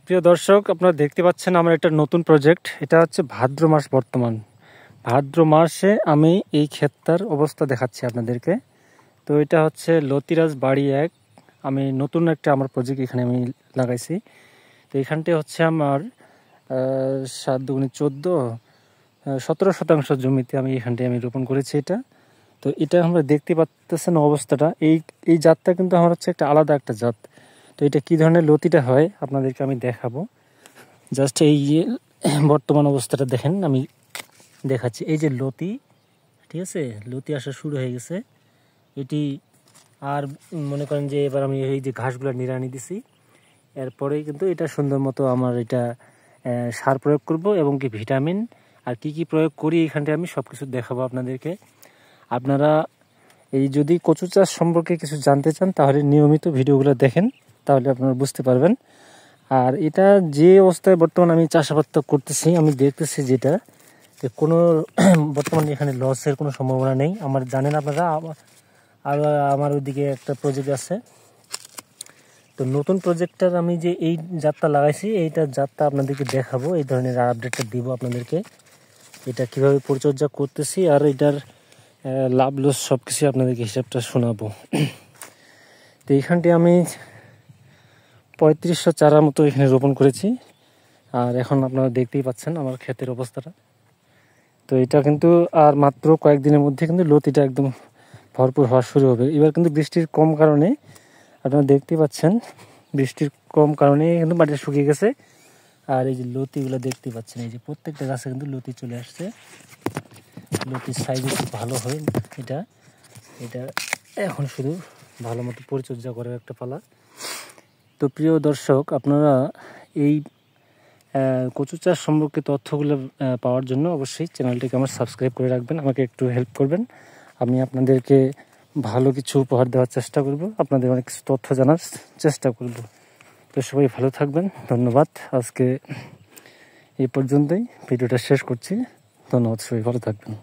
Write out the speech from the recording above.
প্রিয় দর্শক, আপনারা দেখতে পাচ্ছেন আমার একটা নতুন প্রজেক্ট। এটা হচ্ছে ভাদ্র মাস। বর্তমান ভাদ্র মাসে আমি এই ক্ষেতটার অবস্থা দেখাচ্ছি আপনাদেরকে। তো এটা হচ্ছে লতিরাজ বাড়ি 1। আমি নতুন একটা আমার প্রজেক্ট এখানে আমি লাগাইছি। তো এখানটা হচ্ছে আমার 7 দুগুণে 14, 17% জমিতে আমি এখানটায় আমি রোপণ করেছি এটা। তো এটা আমরা দেখতে পাচ্ছেন অবস্থাটা। এই জাতটা কিন্তু আমার হচ্ছে একটা আলাদা একটা জাত। তো এটা কী ধরনের লতিটা হয় আপনাদেরকে আমি দেখাবো। জাস্ট এই বর্তমান অবস্থাটা দেখেন, আমি দেখাচ্ছি। এই যে লতি, ঠিক আছে, লতি আসা শুরু হয়ে গেছে এটি। আর মনে করেন যে এবার আমি এই যে ঘাসগুলো নিড়ানি দিছি, এরপরেই কিন্তু এটা সুন্দর মতো আমার এটা সার প্রয়োগ করব এবং কি ভিটামিন আর কি কি প্রয়োগ করি এখানটায় আমি সব কিছু দেখাবো আপনাদেরকে। আপনারা এই যদি কচু চাষ সম্পর্কে কিছু জানতে চান তাহলে নিয়মিত ভিডিওগুলো দেখেন, তাহলে আপনারা বুঝতে পারবেন। আর এটা যে অবস্থায় বর্তমানে আমি চাষাবাদ করতেছি, আমি দেখতেছি যেটা কোনো বর্তমানে এখানে লসের কোনো সম্ভাবনা নেই। আমার জানেন আপনারা, আর আমার ওইদিকে একটা প্রজেক্ট আছে। তো নতুন প্রজেক্টটার আমি যে এই জাতটা লাগাইছি, এইটা জাতটা আপনাদেরকে দেখাবো, এই ধরনের আপডেটটা দিব আপনাদেরকে। এটা কিভাবে পরিচর্যা করতেছি আর এটার লাভ লস সব কিছু আপনাদেরকে হিসাবটা শোনাবো। তো এইখানটি আমি 3500 চারা মতো এখানে রোপণ করেছি। আর এখন আপনারা দেখতেই পাচ্ছেন আমার ক্ষেতের অবস্থাটা। তো এটা কিন্তু আর মাত্র কয়েকদিনের মধ্যে কিন্তু লতিটা একদম ভরপুর হওয়া শুরু হবে। এবার কিন্তু বৃষ্টির কম কারণে আপনারা দেখতেই পাচ্ছেন, বৃষ্টির কম কারণে কিন্তু মাটিটা শুকিয়ে গেছে। আর এই যে লতিগুলো দেখতে পাচ্ছেন, এই যে প্রত্যেকটা গাছে কিন্তু লতি চলে আসছে। লতির সাইজ খুব ভালো হয় এটা। এটা এখন শুধু ভালো মতো পরিচর্যা করার একটা পালা। তো প্রিয় দর্শক, আপনারা এই কচু চাষ সম্পর্কে তথ্যগুলো পাওয়ার জন্য অবশ্যই চ্যানেলটিকে আমার সাবস্ক্রাইব করে রাখবেন, আমাকে একটু হেল্প করবেন। আমি আপনাদেরকে ভালো কিছু উপহার দেওয়ার চেষ্টা করব, আপনাদের অনেক কিছু তথ্য জানার চেষ্টা করব। তো সবাই ভালো থাকবেন, ধন্যবাদ। আজকে এই পর্যন্তই ভিডিওটা শেষ করছি। ধন্যবাদ, সবাই ভালো থাকবেন।